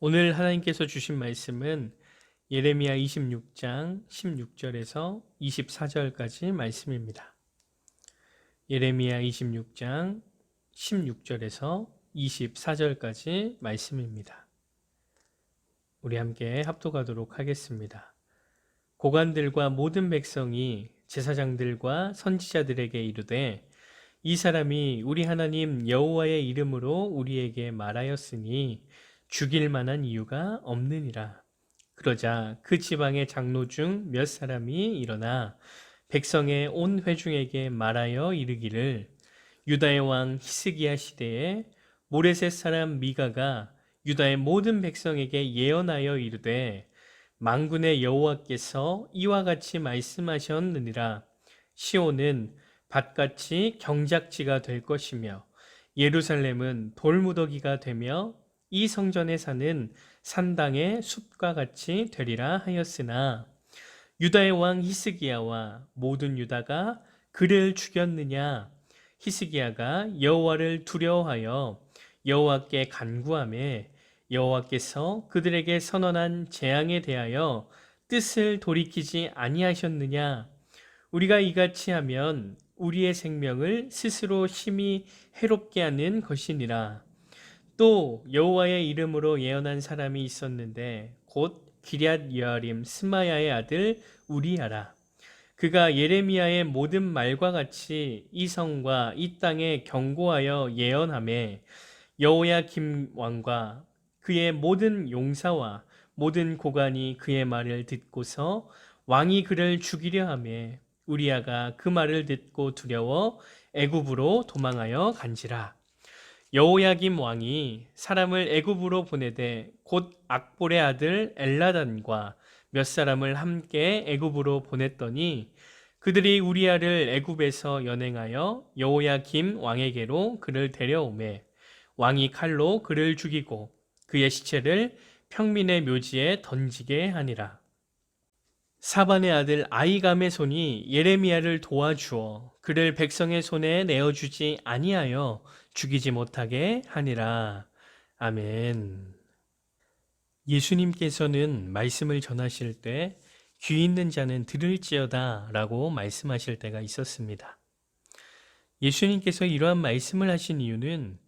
오늘 하나님께서 주신 말씀은 예레미야 26장 16절에서 24절까지 말씀입니다. 예레미야 26장 16절에서 24절까지 말씀입니다. 우리 함께 합독하도록 하겠습니다. 고관들과 모든 백성이 제사장들과 선지자들에게 이르되 이 사람이 우리 하나님 여호와의 이름으로 우리에게 말하였으니 죽일 만한 이유가 없느니라. 그러자 그 지방의 장로 중 몇 사람이 일어나 백성의 온 회중에게 말하여 이르기를 유다의 왕 히스기야 시대에 모레셋 사람 미가가 유다의 모든 백성에게 예언하여 이르되 만군의 여호와께서 이와 같이 말씀하셨느니라. 시온은 밭같이 경작지가 될 것이며 예루살렘은 돌무더기가 되며 이 성전에 사는 산당의 숲과 같이 되리라 하였으나 유다의 왕 히스기야와 모든 유다가 그를 죽였느냐? 히스기야가 여호와를 두려워하여 여호와께 간구하매 여호와께서 그들에게 선언한 재앙에 대하여 뜻을 돌이키지 아니하셨느냐? 우리가 이같이 하면 우리의 생명을 스스로 심히 해롭게 하는 것이니라. 또 여호와의 이름으로 예언한 사람이 있었는데 곧 기럇 여아림 스마야의 아들 우리야라. 그가 예레미야의 모든 말과 같이 이 성과 이 땅에 경고하여 예언하매 여호야김 왕과 그의 모든 용사와 모든 고관이 그의 말을 듣고서 왕이 그를 죽이려 하매 우리야가 그 말을 듣고 두려워 애굽으로 도망하여 간지라. 여호야김 왕이 사람을 애굽으로 보내되 곧 악볼의 아들 엘라단과 몇 사람을 함께 애굽으로 보냈더니 그들이 우리야를 애굽에서 연행하여 여호야김 왕에게로 그를 데려오매 왕이 칼로 그를 죽이고 그의 시체를 평민의 묘지에 던지게 하니라. 사반의 아들 아이감의 손이 예레미야를 도와주어 그를 백성의 손에 내어주지 아니하여 죽이지 못하게 하니라. 아멘. 예수님께서는 말씀을 전하실 때 귀 있는 자는 들을지어다 라고 말씀하실 때가 있었습니다. 예수님께서 이러한 말씀을 하신 이유는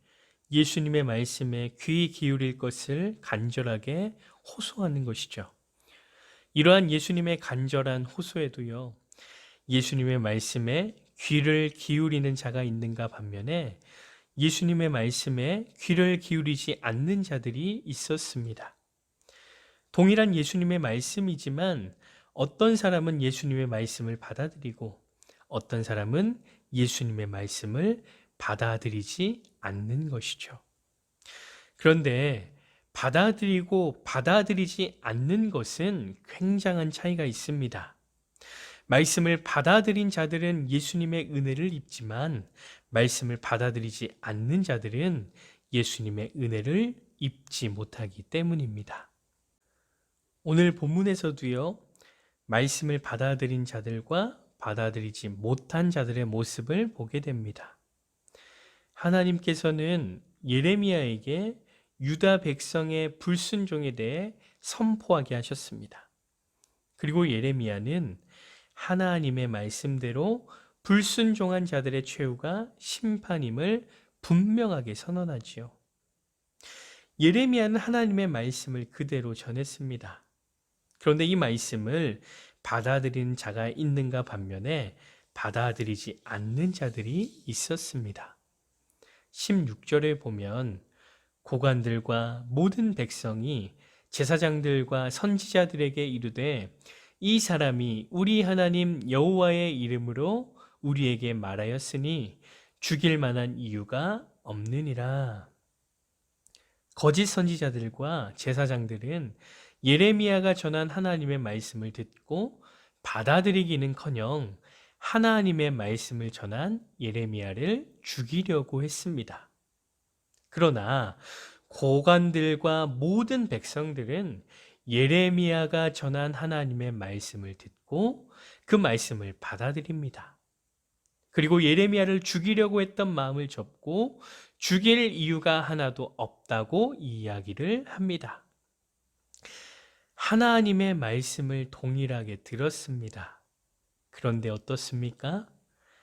예수님의 말씀에 귀 기울일 것을 간절하게 호소하는 것이죠. 이러한 예수님의 간절한 호소에도요, 예수님의 말씀에 귀를 기울이는 자가 있는가 반면에 예수님의 말씀에 귀를 기울이지 않는 자들이 있었습니다. 동일한 예수님의 말씀이지만 어떤 사람은 예수님의 말씀을 받아들이고 어떤 사람은 예수님의 말씀을 받아들이지 않는 것이죠. 그런데 받아들이고 받아들이지 않는 것은 굉장한 차이가 있습니다. 말씀을 받아들인 자들은 예수님의 은혜를 입지만 말씀을 받아들이지 않는 자들은 예수님의 은혜를 입지 못하기 때문입니다. 오늘 본문에서도요, 말씀을 받아들인 자들과 받아들이지 못한 자들의 모습을 보게 됩니다. 하나님께서는 예레미야에게 유다 백성의 불순종에 대해 선포하게 하셨습니다. 그리고 예레미야는 하나님의 말씀대로 불순종한 자들의 최후가 심판임을 분명하게 선언하지요. 예레미야는 하나님의 말씀을 그대로 전했습니다. 그런데 이 말씀을 받아들이는 자가 있는가 반면에 받아들이지 않는 자들이 있었습니다. 16절에 보면 고관들과 모든 백성이 제사장들과 선지자들에게 이르되 이 사람이 우리 하나님 여호와의 이름으로 우리에게 말하였으니 죽일 만한 이유가 없느니라. 거짓 선지자들과 제사장들은 예레미야가 전한 하나님의 말씀을 듣고 받아들이기는커녕 하나님의 말씀을 전한 예레미야를 죽이려고 했습니다. 그러나 고관들과 모든 백성들은 예레미야가 전한 하나님의 말씀을 듣고 그 말씀을 받아들입니다. 그리고 예레미야를 죽이려고 했던 마음을 접고 죽일 이유가 하나도 없다고 이야기를 합니다. 하나님의 말씀을 동일하게 들었습니다. 그런데 어떻습니까?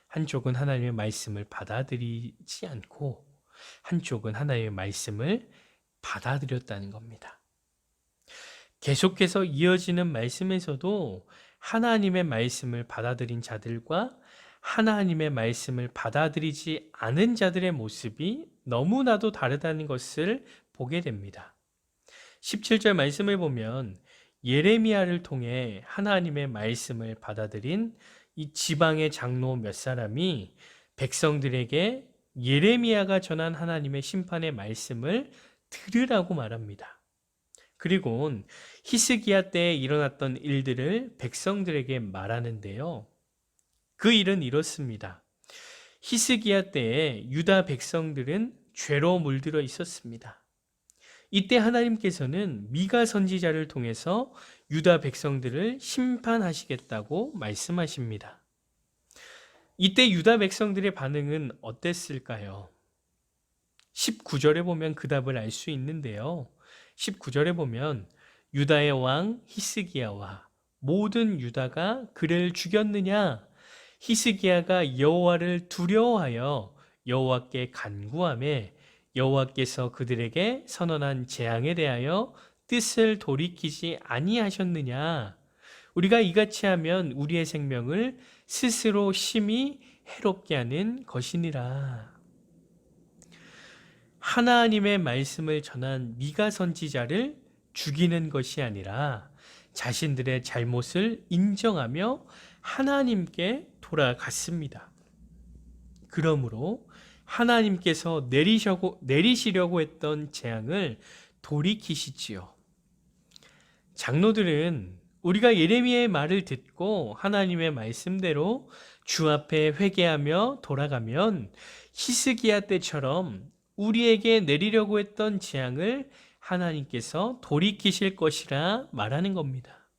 한쪽은 하나님의 말씀을 받아들이지 않고 한쪽은 하나님의 말씀을 받아들였다는 겁니다. 계속해서 이어지는 말씀에서도 하나님의 말씀을 받아들인 자들과 하나님의 말씀을 받아들이지 않은 자들의 모습이 너무나도 다르다는 것을 보게 됩니다. 17절 말씀을 보면 예레미야를 통해 하나님의 말씀을 받아들인 이 지방의 장로 몇 사람이 백성들에게 예레미야가 전한 하나님의 심판의 말씀을 들으라고 말합니다. 그리고 히스기야 때에 일어났던 일들을 백성들에게 말하는데요. 그 일은 이렇습니다. 히스기야 때에 유다 백성들은 죄로 물들어 있었습니다. 이때 하나님께서는 미가 선지자를 통해서 유다 백성들을 심판하시겠다고 말씀하십니다. 이때 유다 백성들의 반응은 어땠을까요? 19절에 보면 그 답을 알 수 있는데요. 19절에 보면 유다의 왕 히스기야와 모든 유다가 그를 죽였느냐? 히스기야가 여호와를 두려워하여 여호와께 간구하며 여호와께서 그들에게 선언한 재앙에 대하여 뜻을 돌이키지 아니하셨느냐? 우리가 이같이 하면 우리의 생명을 스스로 심히 해롭게 하는 것이니라. 하나님의 말씀을 전한 미가 선지자를 죽이는 것이 아니라 자신들의 잘못을 인정하며 하나님께 돌아갔습니다. 그러므로 하나님께서 내리시려고 했던 재앙을 돌이키시지요. 장로들은 우리가 예레미야의 말을 듣고 하나님의 말씀대로 주 앞에 회개하며 돌아가면 히스기야 때처럼 우리에게 내리려고 했던 재앙을 하나님께서 돌이키실 것이라 말하는 겁니다.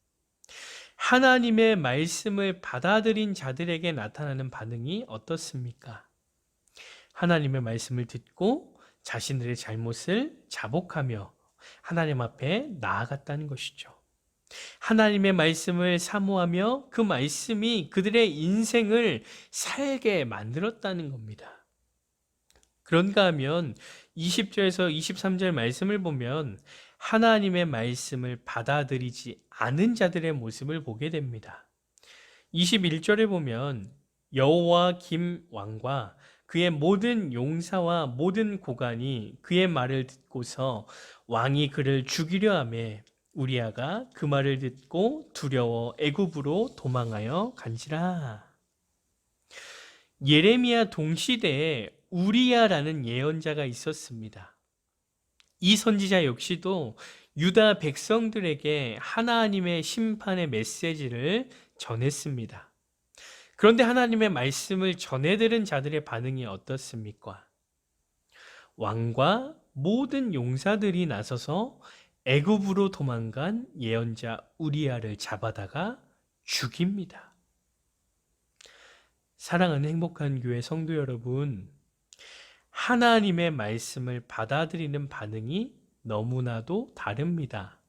하나님의 말씀을 받아들인 자들에게 나타나는 반응이 어떻습니까? 하나님의 말씀을 듣고 자신들의 잘못을 자복하며 하나님 앞에 나아갔다는 것이죠. 하나님의 말씀을 사모하며 그 말씀이 그들의 인생을 살게 만들었다는 겁니다. 그런가 하면 20절에서 23절 말씀을 보면 하나님의 말씀을 받아들이지 않은 자들의 모습을 보게 됩니다. 21절에 보면 여호와김 왕과 그의 모든 용사와 모든 고관이 그의 말을 듣고서 왕이 그를 죽이려 하매 우리아가 그 말을 듣고 두려워 애굽으로 도망하여 간지라. 예레미야 동시대에 우리야라는 예언자가 있었습니다. 이 선지자 역시도 유다 백성들에게 하나님의 심판의 메시지를 전했습니다. 그런데 하나님의 말씀을 전해들은 자들의 반응이 어떻습니까? 왕과 모든 용사들이 나서서 애굽으로 도망간 예언자 우리야를 잡아다가 죽입니다. 사랑하는 행복한 교회 성도 여러분, 하나님의 말씀을 받아들이는 반응이 너무나도 다릅니다.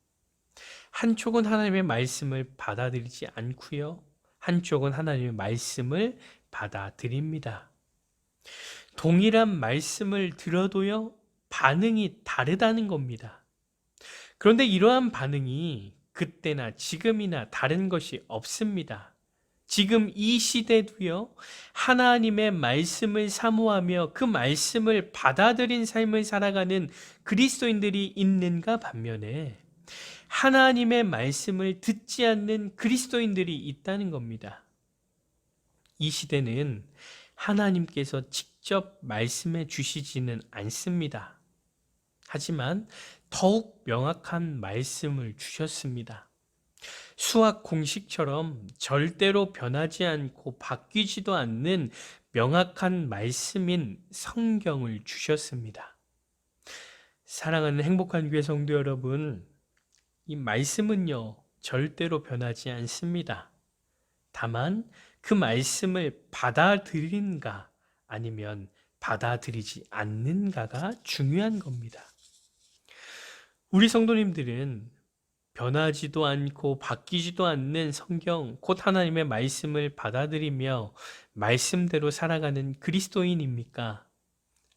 한쪽은 하나님의 말씀을 받아들이지 않고요. 한쪽은 하나님의 말씀을 받아들입니다. 동일한 말씀을 들어도요, 반응이 다르다는 겁니다. 그런데 이러한 반응이 그때나 지금이나 다른 것이 없습니다. 지금 이 시대도요, 하나님의 말씀을 사모하며 그 말씀을 받아들인 삶을 살아가는 그리스도인들이 있는가 반면에 하나님의 말씀을 듣지 않는 그리스도인들이 있다는 겁니다. 이 시대는 하나님께서 직접 말씀해 주시지는 않습니다. 하지만 더욱 명확한 말씀을 주셨습니다. 수학 공식처럼 절대로 변하지 않고 바뀌지도 않는 명확한 말씀인 성경을 주셨습니다. 사랑하는 행복한 교회 성도 여러분, 이 말씀은요, 절대로 변하지 않습니다. 다만 그 말씀을 받아들인가 아니면 받아들이지 않는가가 중요한 겁니다. 우리 성도님들은 변하지도 않고 바뀌지도 않는 성경, 곧 하나님의 말씀을 받아들이며 말씀대로 살아가는 그리스도인입니까?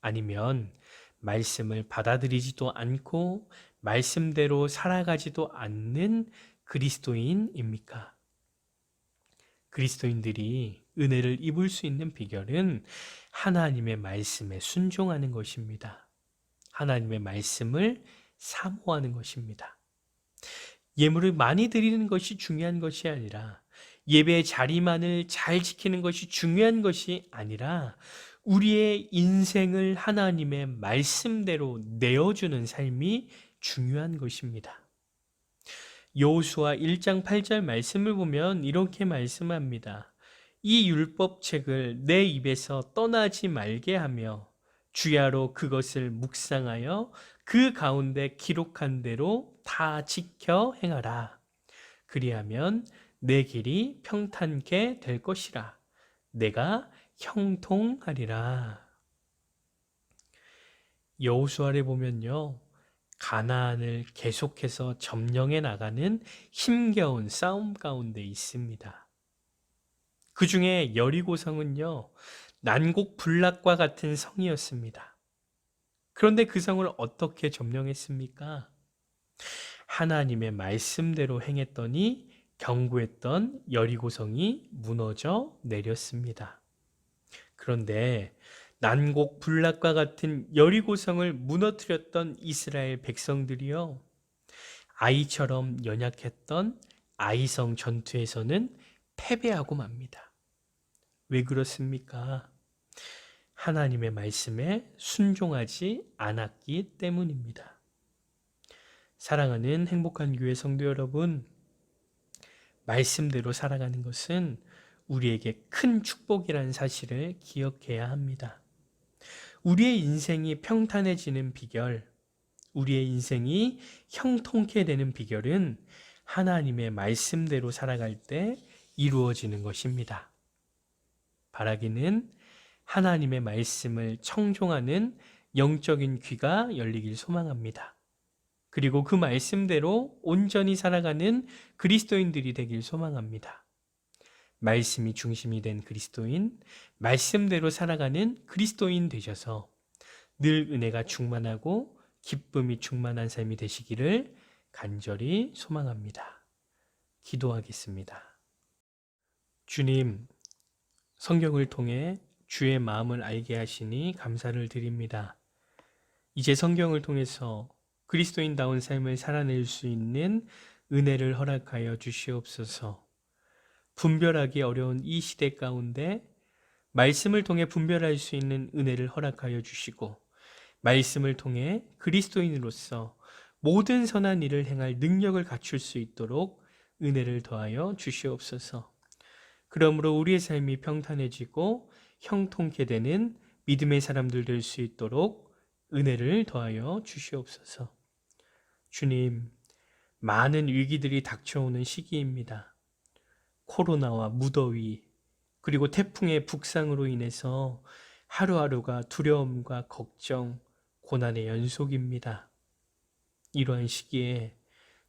아니면 말씀을 받아들이지도 않고 말씀대로 살아가지도 않는 그리스도인입니까? 그리스도인들이 은혜를 입을 수 있는 비결은 하나님의 말씀에 순종하는 것입니다. 하나님의 말씀을 사모하는 것입니다. 예물을 많이 드리는 것이 중요한 것이 아니라, 예배의 자리만을 잘 지키는 것이 중요한 것이 아니라, 우리의 인생을 하나님의 말씀대로 내어주는 삶이 중요한 것입니다. 여호수아 1장 8절 말씀을 보면 이렇게 말씀합니다. 이 율법책을 내 입에서 떠나지 말게 하며 주야로 그것을 묵상하여 그 가운데 기록한 대로 다 지켜 행하라. 그리하면 내 길이 평탄케 될 것이라. 내가 형통하리라. 여호수아를 보면요, 가나안을 계속해서 점령해 나가는 힘겨운 싸움 가운데 있습니다. 그 중에 여리고성은요, 난곡불락과 같은 성이었습니다. 그런데 그 성을 어떻게 점령했습니까? 하나님의 말씀대로 행했더니 견고했던 여리고성이 무너져 내렸습니다. 그런데 난곡불락과 같은 여리고성을 무너뜨렸던 이스라엘 백성들이요, 아이처럼 연약했던 아이성 전투에서는 패배하고 맙니다. 왜 그렇습니까? 하나님의 말씀에 순종하지 않았기 때문입니다. 사랑하는 행복한 교회 성도 여러분, 말씀대로 살아가는 것은 우리에게 큰 축복이라는 사실을 기억해야 합니다. 우리의 인생이 평탄해지는 비결, 우리의 인생이 형통케 되는 비결은 하나님의 말씀대로 살아갈 때 이루어지는 것입니다. 바라기는 하나님의 말씀을 청종하는 영적인 귀가 열리길 소망합니다. 그리고 그 말씀대로 온전히 살아가는 그리스도인들이 되길 소망합니다. 말씀이 중심이 된 그리스도인, 말씀대로 살아가는 그리스도인 되셔서 늘 은혜가 충만하고 기쁨이 충만한 삶이 되시기를 간절히 소망합니다. 기도하겠습니다. 주님, 성경을 통해 주의 마음을 알게 하시니 감사를 드립니다. 이제 성경을 통해서 그리스도인다운 삶을 살아낼 수 있는 은혜를 허락하여 주시옵소서. 분별하기 어려운 이 시대 가운데 말씀을 통해 분별할 수 있는 은혜를 허락하여 주시고, 말씀을 통해 그리스도인으로서 모든 선한 일을 행할 능력을 갖출 수 있도록 은혜를 더하여 주시옵소서. 그러므로 우리의 삶이 평탄해지고 형통케 되는 믿음의 사람들 될 수 있도록 은혜를 더하여 주시옵소서. 주님, 많은 위기들이 닥쳐오는 시기입니다. 코로나와 무더위, 그리고 태풍의 북상으로 인해서 하루하루가 두려움과 걱정, 고난의 연속입니다. 이러한 시기에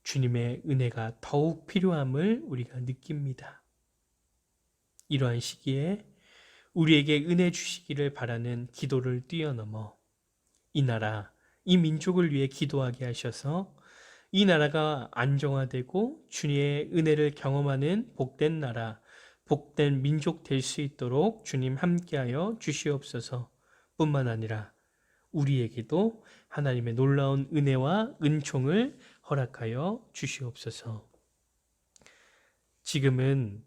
주님의 은혜가 더욱 필요함을 우리가 느낍니다. 이러한 시기에 우리에게 은혜 주시기를 바라는 기도를 뛰어넘어 이 나라, 이 민족을 위해 기도하게 하셔서 이 나라가 안정화되고 주님의 은혜를 경험하는 복된 나라, 복된 민족 될 수 있도록 주님 함께하여 주시옵소서. 뿐만 아니라 우리에게도 하나님의 놀라운 은혜와 은총을 허락하여 주시옵소서. 지금은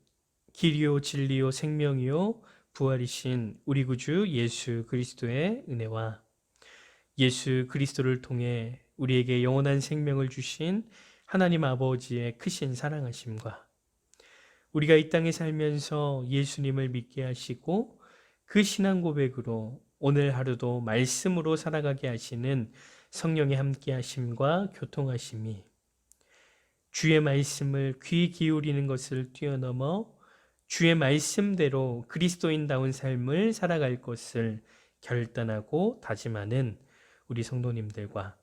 길이요 진리요 생명이요 부활이신 우리 구주 예수 그리스도의 은혜와 예수 그리스도를 통해 우리에게 영원한 생명을 주신 하나님 아버지의 크신 사랑하심과 우리가 이 땅에 살면서 예수님을 믿게 하시고 그 신앙 고백으로 오늘 하루도 말씀으로 살아가게 하시는 성령의 함께 하심과 교통하심이 주의 말씀을 귀 기울이는 것을 뛰어넘어 주의 말씀대로 그리스도인다운 삶을 살아갈 것을 결단하고 다짐하는 우리 성도님들과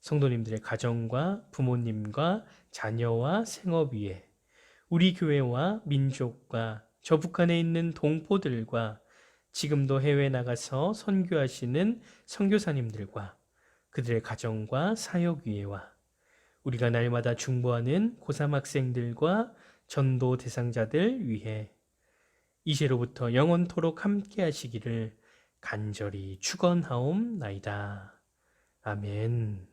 성도님들의 가정과 부모님과 자녀와 생업 위에 우리 교회와 민족과 저 북한에 있는 동포들과 지금도 해외 나가서 선교하시는 선교사님들과 그들의 가정과 사역 위에와 우리가 날마다 중보하는 고3 학생들과 전도 대상자들 위해 이제로부터 영원토록 함께 하시기를 간절히 축원하옵나이다. 아멘.